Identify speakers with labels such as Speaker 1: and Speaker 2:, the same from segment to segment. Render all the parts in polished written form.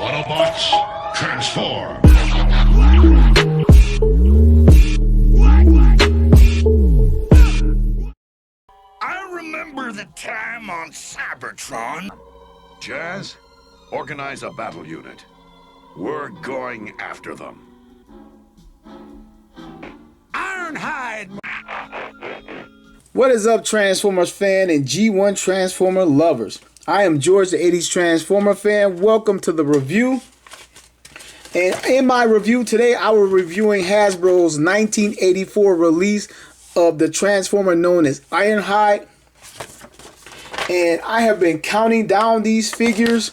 Speaker 1: Autobots, transform!
Speaker 2: I remember the time on Cybertron.
Speaker 3: Jazz, organize a battle unit. We're going after them.
Speaker 2: Ironhide!
Speaker 4: What is up, Transformers fan and G1 Transformer lovers? I am George, the 80s Transformer fan. Welcome to the review. And in my review today, I will be reviewing Hasbro's 1984 release of the Transformer known as Ironhide. And I have been counting down these figures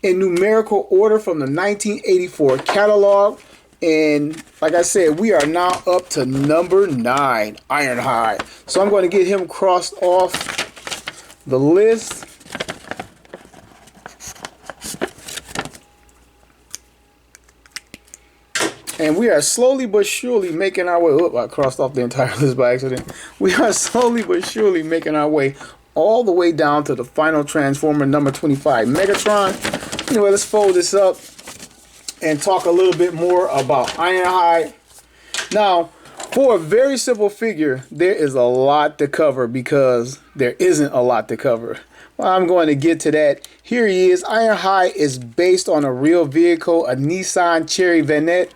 Speaker 4: in numerical order from the 1984 catalog. And like I said, we are now up to number 9, Ironhide. So I'm going to get him crossed off the list. And we are slowly but surely making our way. Oh, I crossed off the entire list by accident. We are slowly but surely making our way all the way down to the final Transformer, number 25, Megatron. Anyway, let's fold this up and talk a little bit more about Ironhide. Now, for a very simple figure, there is a lot to cover because there isn't a lot to cover. Well, I'm going to get to that. Here he is. Ironhide is based on a real vehicle, a Nissan Cherry Vanette.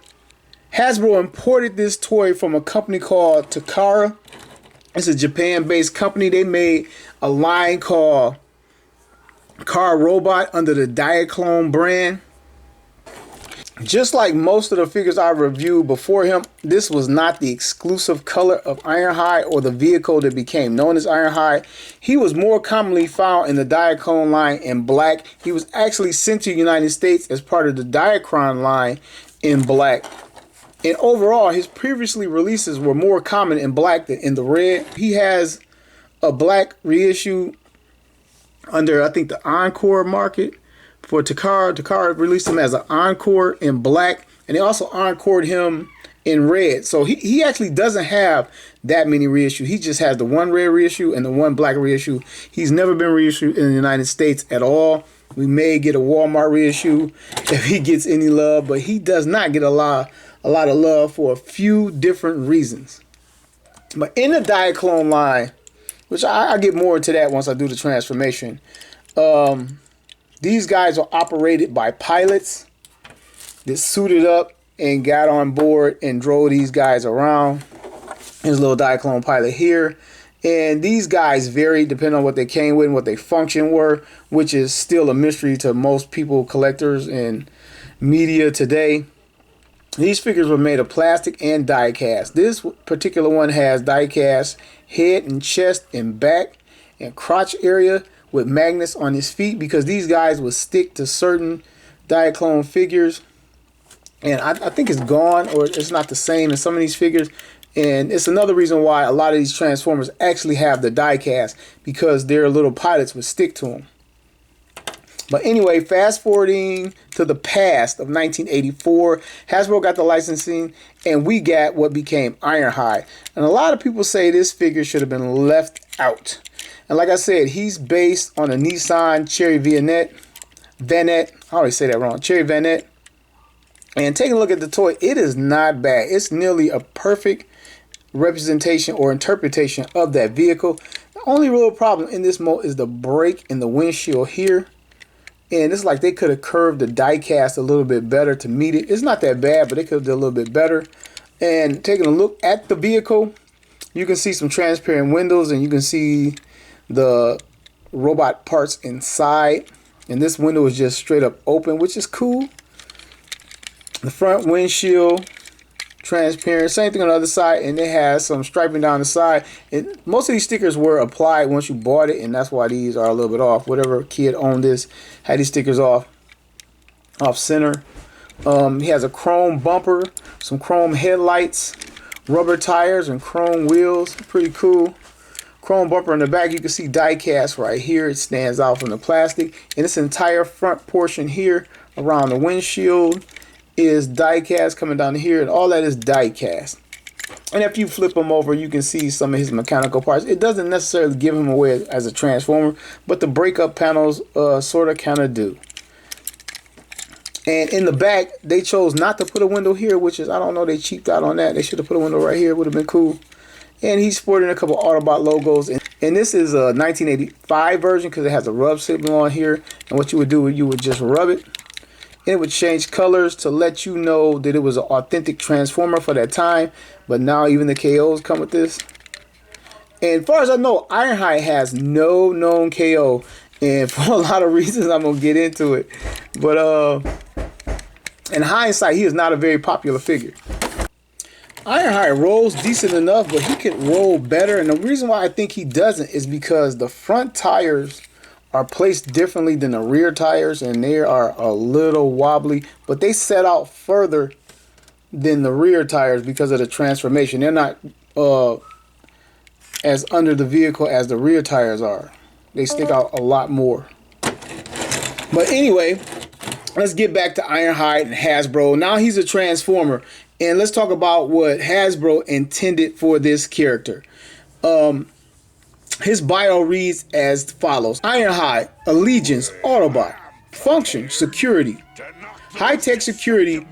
Speaker 4: Hasbro imported this toy from a company called Takara. It's a Japan-based company. They made a line called Car Robot under the Diaclone brand. Just like most of the figures I reviewed before him, this was not the exclusive color of Ironhide or the vehicle that became known as Ironhide. He was more commonly found in the Diaclone line in black. He was actually sent to the United States as part of the Diacron line in black. And overall, his previously releases were more common in black than in the red. He has a black reissue under, I think, the Encore market for Takara. Takara released him as an Encore in black, and they also Encored him in red. So he actually doesn't have that many reissues. He just has the one red reissue and the one black reissue. He's never been reissued in the United States at all. We may get a Walmart reissue if he gets any love, but he does not get a lot of love for a few different reasons. But in the Diaclone line, which I'll get more into that once I do the transformation, these guys are operated by pilots that suited up and got on board and drove these guys around. Here's a little Diaclone pilot here. And these guys vary depending on what they came with and what their function were, which is still a mystery to most people, collectors, and media today. These figures were made of plastic and die cast. This particular one has die cast head and chest and back and crotch area with magnets on his feet because these guys would stick to certain Diaclone figures. And I think it's gone, or it's not the same as some of these figures. And it's another reason why a lot of these Transformers actually have the die cast, because their little pilots would stick to them. But anyway, fast forwarding to the past of 1984, Hasbro got the licensing and we got what became Ironhide. And a lot of people say this figure should have been left out. And like I said, he's based on a Nissan Cherry Vanette. I always say that wrong. Cherry Vanette. And taking a look at the toy, it is not bad. It's nearly a perfect representation or interpretation of that vehicle. The only real problem in this mode is the break in the windshield here. And it's like they could have curved the die cast a little bit better to meet it. It's not that bad, but they could have done a little bit better. And taking a look at the vehicle, you can see some transparent windows and you can see the robot parts inside. And this window is just straight up open, which is cool. The front windshield, transparent. Same thing on the other side, and it has some striping down the side. And most of these stickers were applied once you bought it, and that's why these are a little bit off. Whatever kid owned this had these stickers off center. He has a chrome bumper, some chrome headlights, rubber tires, and chrome wheels. Pretty cool. Chrome bumper in the back. You can see die cast right here. It stands out from the plastic, and this entire front portion here around the windshield is die cast coming down here, and all that is die cast. And if you flip him over, you can see some of his mechanical parts. It doesn't necessarily give him away as a Transformer, but the breakup panels sort of kind of do. And in the back, they chose not to put a window here, which is, I don't know, they cheaped out on that. They should have put a window right here. Would have been cool. And he's sporting a couple Autobot logos. And this is a 1985 version because it has a rub signal on here. And what you would do, you would just rub it. And it would change colors to let you know that it was an authentic Transformer for that time. But now even the KOs come with this. And as far as I know, Ironhide has no known KO. And for a lot of reasons, I'm going to get into it. But in hindsight, he is not a very popular figure. Ironhide rolls decent enough, but he could roll better. And the reason why I think he doesn't is because the front tires are placed differently than the rear tires. And they are a little wobbly. But they set out further than the rear tires because of the transformation. They're not as under the vehicle as the rear tires are. They stick out a lot more. But anyway, let's get back to Ironhide and Hasbro. Now he's a Transformer. And let's talk about what Hasbro intended for this character. His bio reads as follows. Ironhide, Allegiance, Autobot. Function, security. High-tech security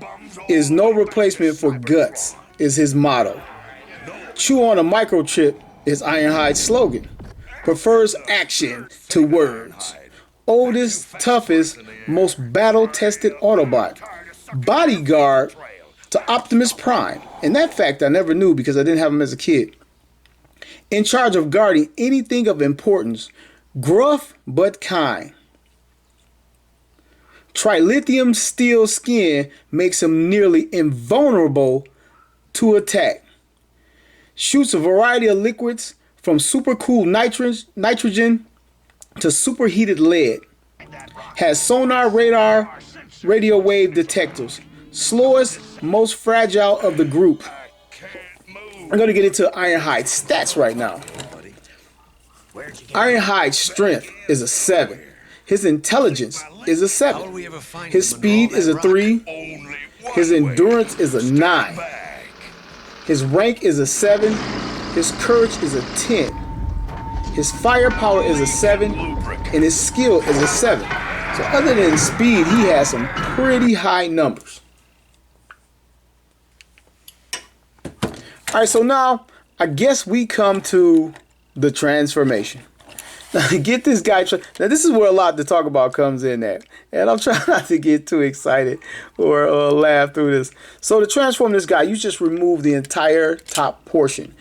Speaker 4: is no replacement for guts, is his motto. Chew on a microchip is Ironhide's slogan. Prefers action to words. Oldest, toughest, most battle-tested Autobot. Bodyguard to Optimus Prime. And that fact I never knew because I didn't have him as a kid. In charge of guarding anything of importance. Gruff but kind. Trilithium steel skin makes him nearly invulnerable to attack. Shoots a variety of liquids from supercooled nitrogen to superheated lead. Has sonar, radar, radio wave detectors. Slowest, most fragile of the group. I'm going to get into Ironhide's stats right now. Ironhide's strength is a 7. His intelligence is a 7. His speed is a 3. His endurance is a 9. His rank is a 7. His courage is a 10. His firepower is a 7. And his skill is a 7. So other than speed, he has some pretty high numbers. Alright, so now I guess we come to the transformation. Now get this guy. Now this is where a lot to talk about comes in at. And I'm trying not to get too excited or laugh through this. So to transform this guy, you just remove the entire top portion.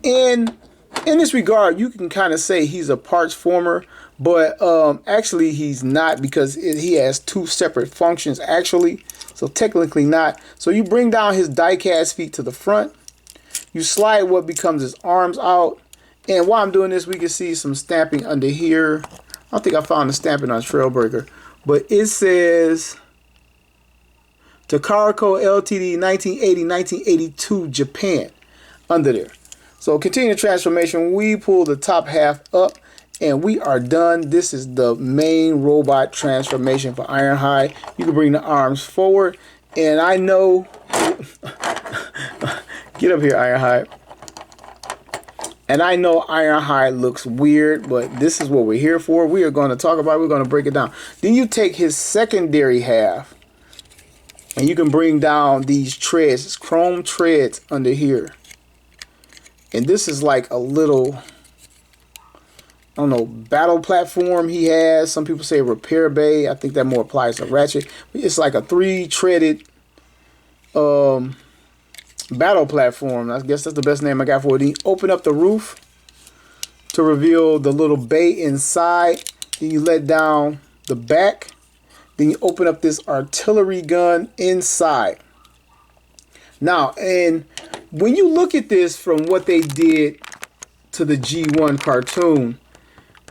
Speaker 4: And in this regard, you can kind of say he's a parts former, but actually he's not because he has two separate functions actually. So technically not. So you bring down his die-cast feet to the front. You slide what becomes his arms out. And while I'm doing this, we can see some stamping under here. I don't think I found the stamping on Trailbreaker. But it says Takaraco Ltd 1980-1982 Japan under there. So continue the transformation. We pull the top half up and we are done. This is the main robot transformation for Ironhide. You can bring the arms forward. And I know... Get up here, Ironhide. And I know Ironhide looks weird, but this is what we're here for. We are going to talk about it. We're going to break it down. Then you take his secondary half, and you can bring down these treads. It's chrome treads under here. And this is like a little, I don't know, battle platform he has. Some people say repair bay. I think that more applies to Ratchet. It's like a 3-treaded battle platform. I guess that's the best name I got for it. Then you open up the roof to reveal the little bay inside. Then you let down the back. Then you open up this artillery gun inside. Now, and when you look at this from what they did to the G1 cartoon,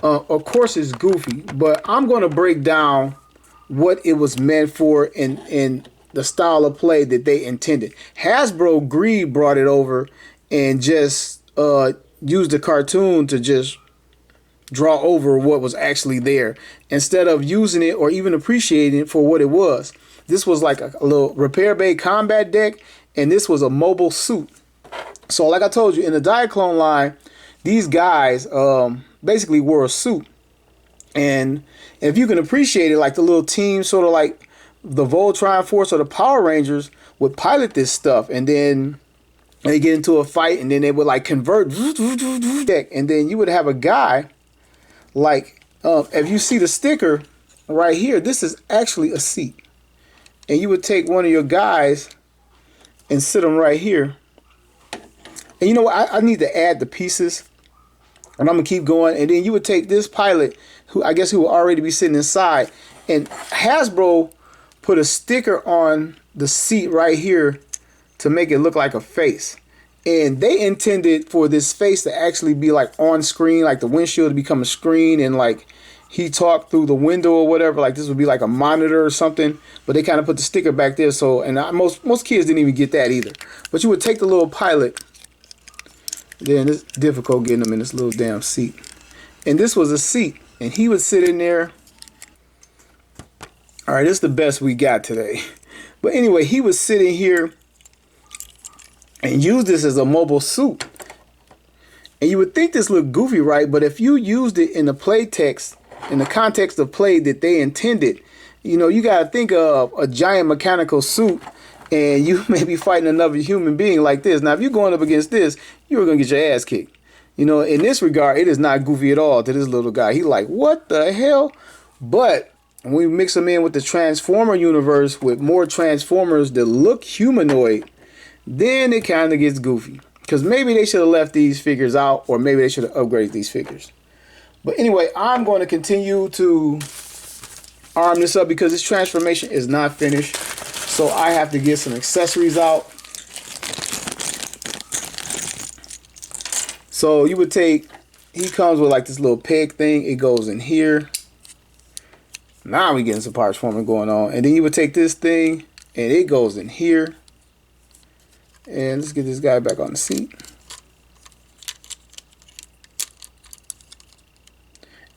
Speaker 4: of course it's goofy, but I'm going to break down what it was meant for in the style of play that they intended. Hasbro Greed brought it over and just used the cartoon to just draw over what was actually there instead of using it or even appreciating it for what it was. This was like a little repair bay combat deck, and this was a mobile suit. So like I told you, in the Diaclone line, these guys basically wore a suit. And if you can appreciate it, like the little team sort of like the Voltron Force or the Power Rangers would pilot this stuff, and then they get into a fight, and then they would like convert, and then you would have a guy like, if you see the sticker right here, this is actually a seat, and you would take one of your guys and sit them right here. And you know what? I need to add the pieces, and I'm gonna keep going. And then you would take this pilot, who I guess who will already be sitting inside, and Hasbro put a sticker on the seat right here to make it look like a face. And they intended for this face to actually be like on screen, like the windshield to become a screen, and like he talked through the window or whatever, like this would be like a monitor or something. But they kind of put the sticker back there, so, and most kids didn't even get that either. But you would take the little pilot, then it's difficult getting him in this little damn seat. And this was a seat, and he would sit in there. All right, this is the best we got today. But anyway, he was sitting here and use this as a mobile suit. And you would think this looked goofy, right? But if you used it in the play text, in the context of play that they intended, you know, you got to think of a giant mechanical suit, and you may be fighting another human being like this. Now, if you're going up against this, you're going to get your ass kicked. You know, in this regard, it is not goofy at all to this little guy. He's like, what the hell? But when we mix them in with the Transformer universe with more Transformers that look humanoid, then it kind of gets goofy. Because maybe they should have left these figures out, or maybe they should have upgraded these figures. But anyway, I'm going to continue to arm this up because this transformation is not finished. So I have to get some accessories out. So you would take, he comes with like this little peg thing. It goes in here. Now we're getting some parts forming going on. And then you would take this thing and it goes in here. And let's get this guy back on the seat.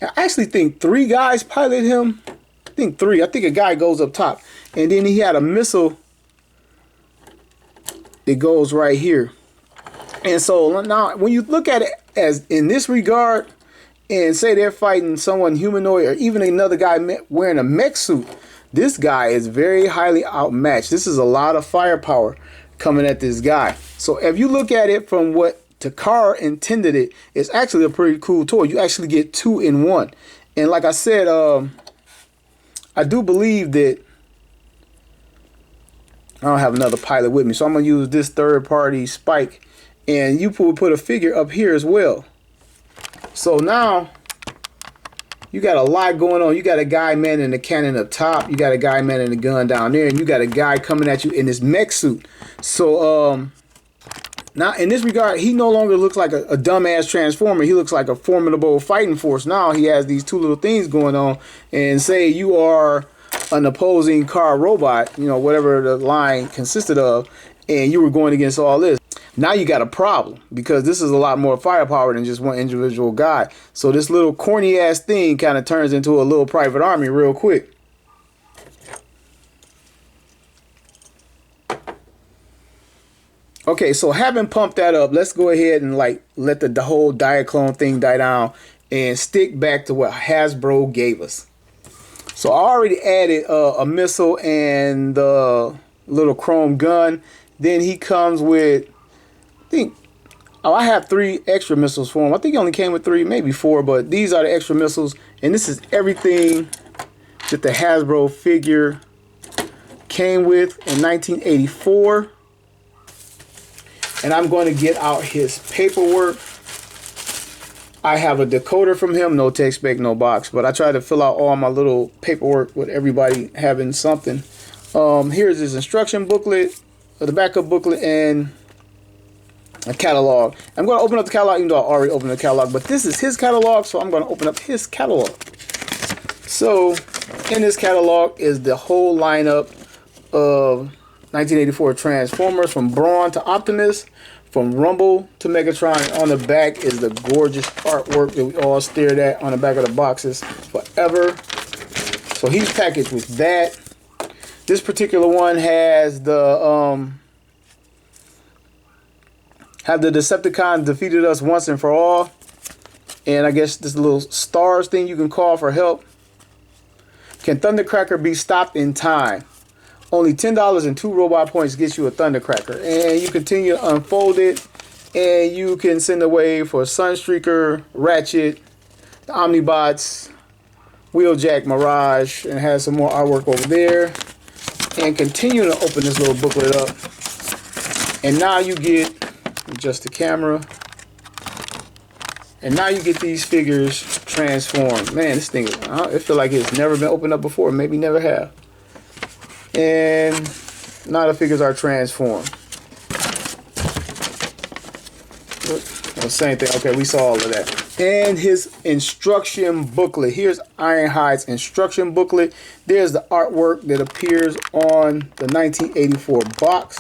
Speaker 4: I actually think 3 guys pilot him. I think 3. I think a guy goes up top. And then he had a missile that goes right here. And so now when you look at it as in this regard and say they're fighting someone humanoid or even another guy wearing a mech suit, this guy is very highly outmatched. This is a lot of firepower coming at this guy. So if you look at it from what Takara intended it, it's actually a pretty cool toy. You actually get 2 in 1. And like I said, I do believe that I don't have another pilot with me, so I'm gonna use this third-party Spike, and you put a figure up here as well. So now you got a lot going on. You got a guy manning the cannon up top, you got a guy manning the gun down there, and you got a guy coming at you in this mech suit. So now in this regard, he no longer looks like a dumbass Transformer. He looks like a formidable fighting force. Now he has these 2 little things going on, and say you are an opposing car robot, you know, whatever the line consisted of, and you were going against all this. Now you got a problem because this is a lot more firepower than just one individual guy. So this little corny ass thing kind of turns into a little private army real quick. Okay, so having pumped that up, let's go ahead and like let the whole Diaclone thing die down and stick back to what Hasbro gave us. So I already added a missile and the little chrome gun. Then he comes with, I have 3 extra missiles for him. I think he only came with 3, maybe 4, but these are the extra missiles. And this is everything that the Hasbro figure came with in 1984. And I'm going to get out his paperwork. I have a decoder from him, no text spec, no box, but I try to fill out all my little paperwork with everybody having something. Here's his instruction booklet, the backup booklet, and a catalog. I'm going to open up the catalog, even though I already opened the catalog, but this is his catalog, so I'm going to open up his catalog. So in this catalog is the whole lineup of 1984 Transformers, from Brawn to Optimus, from Rumble to Megatron. On the back is the gorgeous artwork that we all stared at on the back of the boxes forever. So he's packaged with that. This particular one has the have the Decepticons defeated us once and for all. And I guess this little stars thing you can call for help. Can Thundercracker be stopped in time? Only $10 and 2 robot points gets you a Thundercracker. And you continue to unfold it. And you can send away for Sunstreaker, Ratchet, the Omnibots, Wheeljack, Mirage, and has some more artwork over there. And continue to open this little booklet up. And now you get, adjust the camera. And now you get these figures transformed. Man, this thing, it feels like it's never been opened up before. Maybe never have. And now the figures are transformed. Well, same thing. Okay, we saw all of that. And his instruction booklet. Here's Ironhide's instruction booklet. There's the artwork that appears on the 1984 box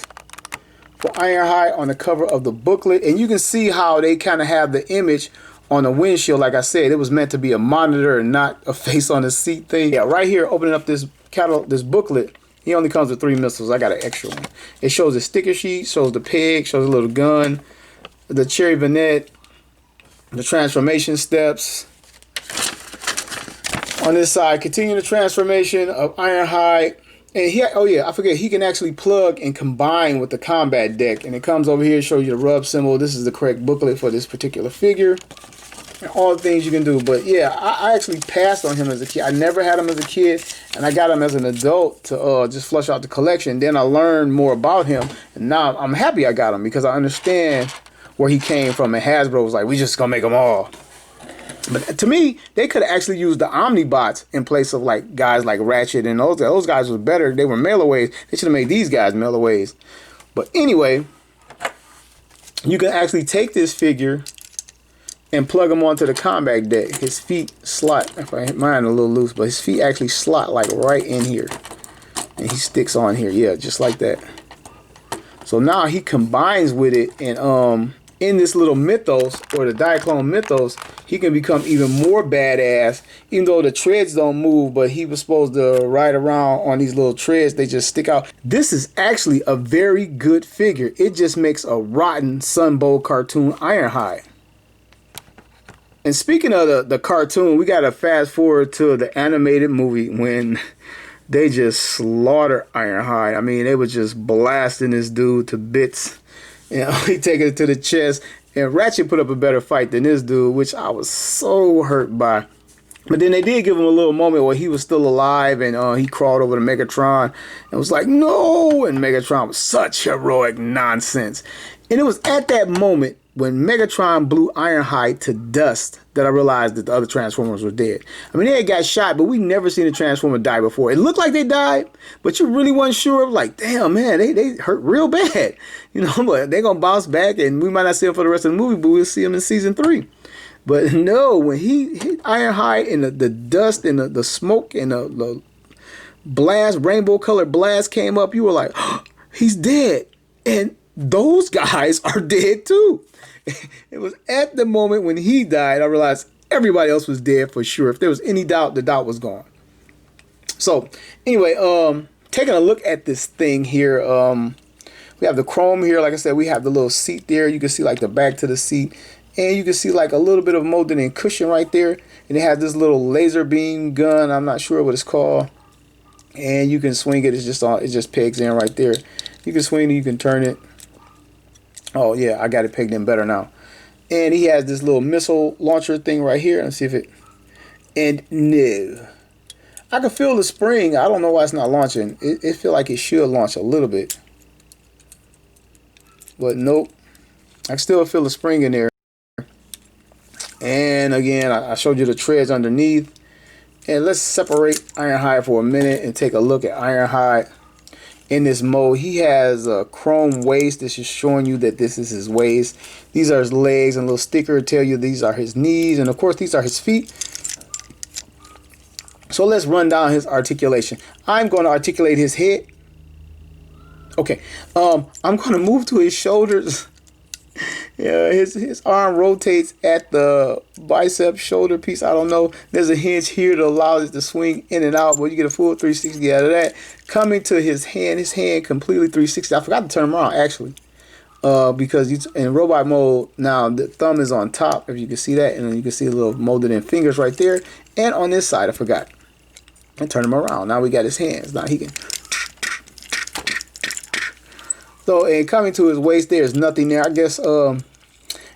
Speaker 4: for Ironhide on the cover of the booklet. And you can see how they kind of have the image on the windshield. Like I said, it was meant to be a monitor and not a face on the seat thing. Yeah, right here, opening up this catalog, this booklet, he only comes with 3 missiles. I got an extra one. It shows a sticker sheet, shows the peg, shows a little gun, the cherry vignette, the transformation steps. On this side, continue the transformation of Ironhide. And he, oh yeah, I forget, he can actually plug and combine with the combat deck. And it comes over here, shows you the rub symbol. This is the correct booklet for this particular figure. And all the things you can do. But yeah, I actually passed on him as a kid. I never had him as a kid, and I got him as an adult to just flush out the collection. Then I learned more about him, and now I'm happy I got him because I understand where he came from. And Hasbro was like, we just gonna make them all. But to me, they could have actually used the Omnibots in place of like guys like Ratchet, and those guys were better. They were mailaways. They should have made these guys mailaways. But anyway, you can actually take this figure and plug him onto the combat deck. His feet slot. If I hit mine a little loose, but his feet actually slot like right in here, and he sticks on here. Yeah, just like that. So now he combines with it, and in this little mythos, or the Diaclone mythos, he can become even more badass. Even though the treads don't move, but he was supposed to ride around on these little treads. They just stick out. This is actually a very good figure. It just makes a rotten Sunbow cartoon Ironhide. And speaking of the cartoon, we got to fast forward to the animated movie when they just slaughtered Ironhide. I mean, they were just blasting this dude to bits. You know, he taking it to the chest. And Ratchet put up a better fight than this dude, which I was so hurt by. But then they did give him a little moment where he was still alive, and he crawled over to Megatron and was like, no! And Megatron was such heroic nonsense. And it was at that moment when Megatron blew Ironhide to dust that I realized that the other Transformers were dead. I mean, they had got shot, but we never seen a Transformer die before. It looked like they died, but you really wasn't sure. Like, damn, man, they hurt real bad. You know, but they're going to bounce back, and we might not see them for the rest of the movie, but we'll see them in season 3. But no, when he hit Ironhide and the dust and the smoke and the blast, rainbow-colored blast came up, you were like, oh, he's dead. And those guys are dead too. It was at the moment when he died, I realized everybody else was dead for sure. If there was any doubt, the doubt was gone. So anyway, taking a look at this thing here, we have the chrome here. Like I said, we have the little seat there. You can see like the back to the seat, and you can see like a little bit of molded in cushion right there. And it has this little laser beam gun. I'm not sure what it's called. And you can swing it. It's just on. It just pegs in right there. You can swing it. You can turn it. Oh yeah, I got it pegged in better now. And he has this little missile launcher thing right here. Let's see if it. And no, I can feel the spring. I don't know why it's not launching. It feel like it should launch a little bit, but nope. I can still feel the spring in there. And again, I showed you the treads underneath. And let's separate Ironhide for a minute and take a look at Ironhide. In this mode, he has a chrome waist. This is showing you that this is his waist. These are his legs, and a little sticker to tell you these are his knees, and of course these are his feet. So let's run down his articulation. I'm going to articulate his head. Okay, I'm going to move to his shoulders. Yeah, his arm rotates at the bicep shoulder piece. I don't know. There's a hinge here to allow it to swing in and out, but you get a full 360 out of that. Coming to his hand completely 360. I forgot to turn him around actually, because in robot mode now the thumb is on top. If you can see that, and then you can see a little molded in fingers right there. And on this side, I forgot. And turn him around. Now we got his hands. Now he can. So, and coming to his waist, there's nothing there. I guess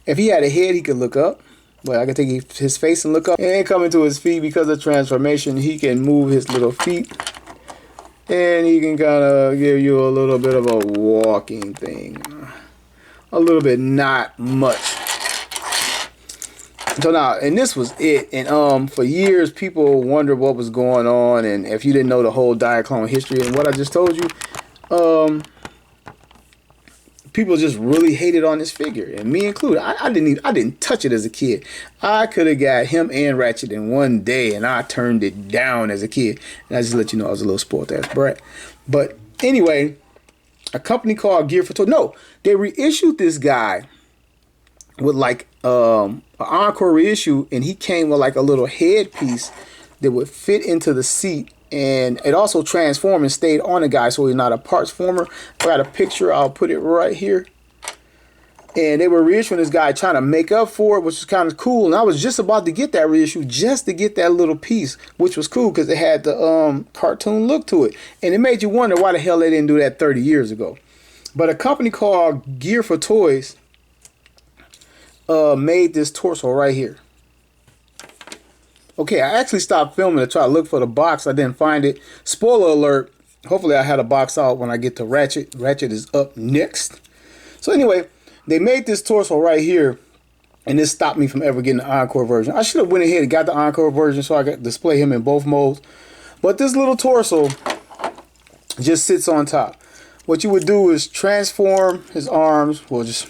Speaker 4: if he had a head, he could look up. But I can take his face and look up. And coming to his feet, because of transformation, he can move his little feet. And he can kind of give you a little bit of a walking thing. A little bit, not much. So now, and this was it. And for years, people wondered what was going on. And if you didn't know the whole Diaclone history and what I just told you, people just really hated on this figure, and me included. I didn't touch it as a kid. I could have got him and Ratchet in one day, and I turned it down as a kid. And I just let you know I was a little spoiled ass brat. But anyway, a company called Gear for Toys. No, they reissued this guy with like an encore reissue, and he came with like a little headpiece that would fit into the seat. And it also transformed and stayed on the guy, so he's not a parts former. I got a picture. I'll put it right here. And they were reissuing this guy, trying to make up for it, which was kind of cool. And I was just about to get that reissue, just to get that little piece, which was cool because it had the cartoon look to it. And it made you wonder why the hell they didn't do that 30 years ago. But a company called Gear for Toys made this torso right here. Okay, I actually stopped filming to try to look for the box. I didn't find it. Spoiler alert. Hopefully I had a box out when I get to Ratchet. Ratchet is up next. So anyway, they made this torso right here, and this stopped me from ever getting the Encore version. I should have went ahead and got the Encore version so I could display him in both modes. But this little torso just sits on top. What you would do is transform his arms. We'll just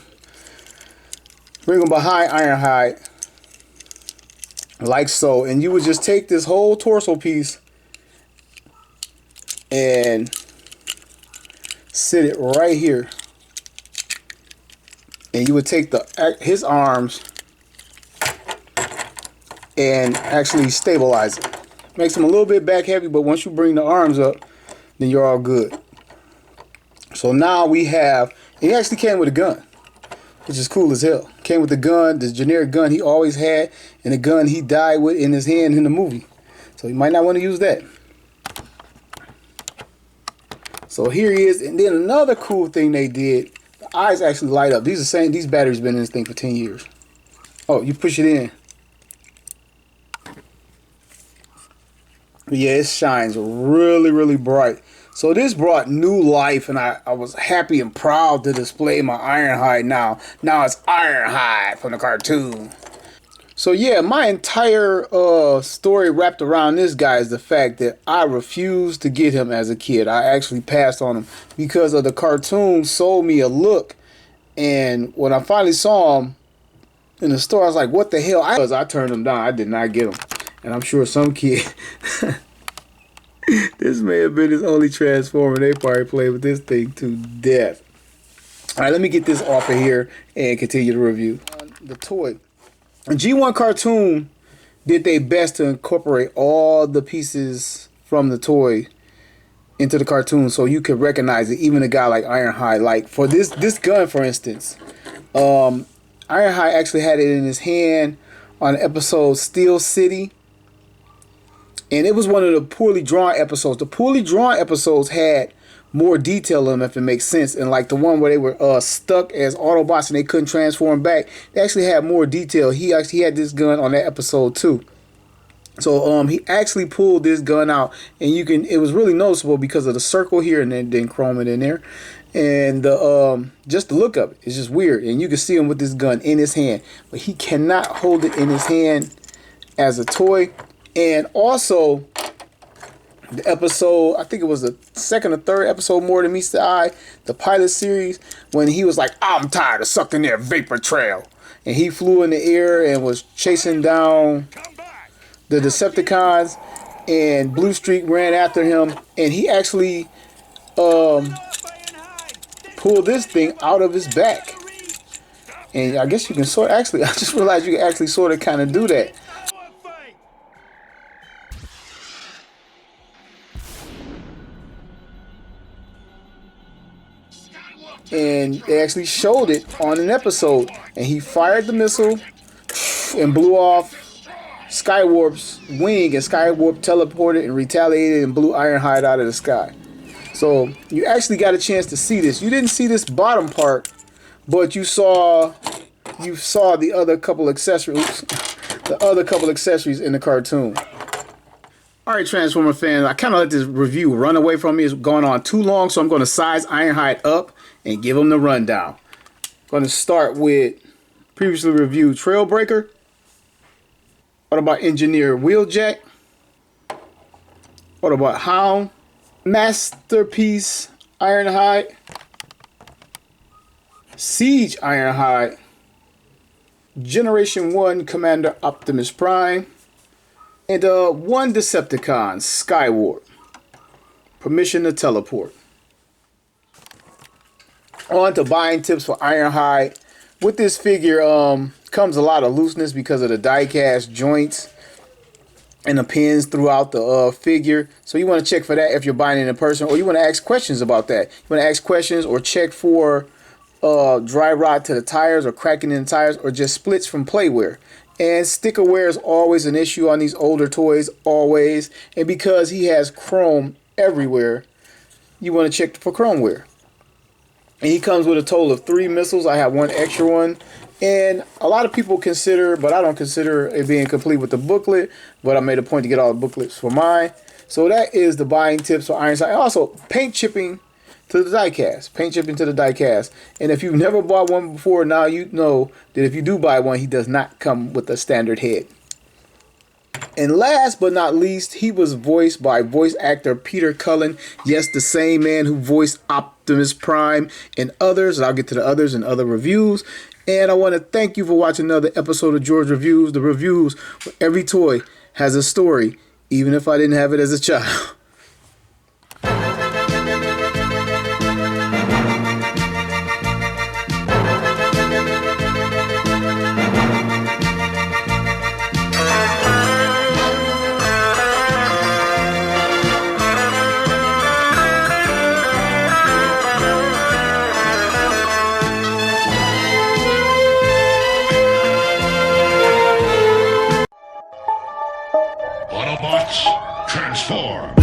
Speaker 4: bring him behind Ironhide. Like so, and you would just take this whole torso piece and sit it right here, and you would take his arms and actually stabilize it. Makes him a little bit back heavy, but once you bring the arms up, then you're all good. So now we have, and he actually came with a gun, which is cool as hell. Came with the gun, the generic gun he always had, and the gun he died with in his hand in the movie. So you might not want to use that. So here he is. And then another cool thing they did, the eyes actually light up. These batteries been in this thing for 10 years. Oh, you push it in. But yeah, it shines really, really bright. So this brought new life, and I was happy and proud to display my Ironhide now. Now it's Ironhide from the cartoon. So yeah, my entire story wrapped around this guy is the fact that I refused to get him as a kid. I actually passed on him because of the cartoon sold me a look. And when I finally saw him in the store, I was like, what the hell? I turned him down. I did not get him. And I'm sure some kid... This may have been his only Transformer. They probably played with this thing to death. All right, let me get this off of here and continue the review. The toy. G1 Cartoon did their best to incorporate all the pieces from the toy into the cartoon so you could recognize it, even a guy like Ironhide. Like for this gun, for instance, Ironhide actually had it in his hand on the episode Steel City. And it was one of the poorly drawn episodes. The poorly drawn episodes had more detail in them, if it makes sense. And like the one where they were stuck as Autobots and they couldn't transform back, they actually had more detail. He actually had this gun on that episode too. So he actually pulled this gun out, and it was really noticeable because of the circle here, and then chrome it in there. And just the look of it is just weird. And you can see him with this gun in his hand, but he cannot hold it in his hand as a toy. And also, the episode, I think it was the second or third episode, More Than Meets the Eye, the pilot series, when he was like, I'm tired of sucking their vapor trail. And he flew in the air and was chasing down the Decepticons, and Blue Streak ran after him. And he actually pulled this thing out of his back. And I guess you can I just realized you can actually sort of kind of do that. And they actually showed it on an episode, and he fired the missile and blew off Skywarp's wing, and Skywarp teleported and retaliated and blew Ironhide out of the sky. So you actually got a chance to see this. You didn't see this bottom part, but you saw the other couple accessories, in the cartoon. All right, Transformer fans, I kind of let this review run away from me. It's going on too long, so I'm going to size Ironhide up and give them the rundown. I'm going to start with previously reviewed Trailbreaker, Autobot Engineer Wheeljack, Autobot Hound, Masterpiece Ironhide, Siege Ironhide, Generation 1 Commander Optimus Prime, and one Decepticon, Skywarp. Permission to teleport. On to buying tips for Ironhide. With this figure comes a lot of looseness because of the die-cast joints and the pins throughout the figure. So you want to check for that if you're buying it in person, or you want to ask questions about that. You want to ask questions or check for dry rot to the tires, or cracking in the tires, or just splits from play wear. And sticker wear is always an issue on these older toys, always. And because he has chrome everywhere, you want to check for chrome wear. And he comes with a total of 3 missiles. I have one extra one. And a lot of people consider, but I don't consider it being complete with the booklet. But I made a point to get all the booklets for mine. So that is the buying tips for Ironhide. Also, paint chipping to the die-cast. Paint chipping to the die-cast. And if you've never bought one before, now you know that if you do buy one, he does not come with a standard head. And last but not least, he was voiced by voice actor Peter Cullen. Yes, the same man who voiced Optimus Prime and others. I'll get to the others in other reviews. And I want to thank you for watching another episode of George Reviews. The reviews where every toy has a story, even if I didn't have it as a child.
Speaker 2: Autobots, transform!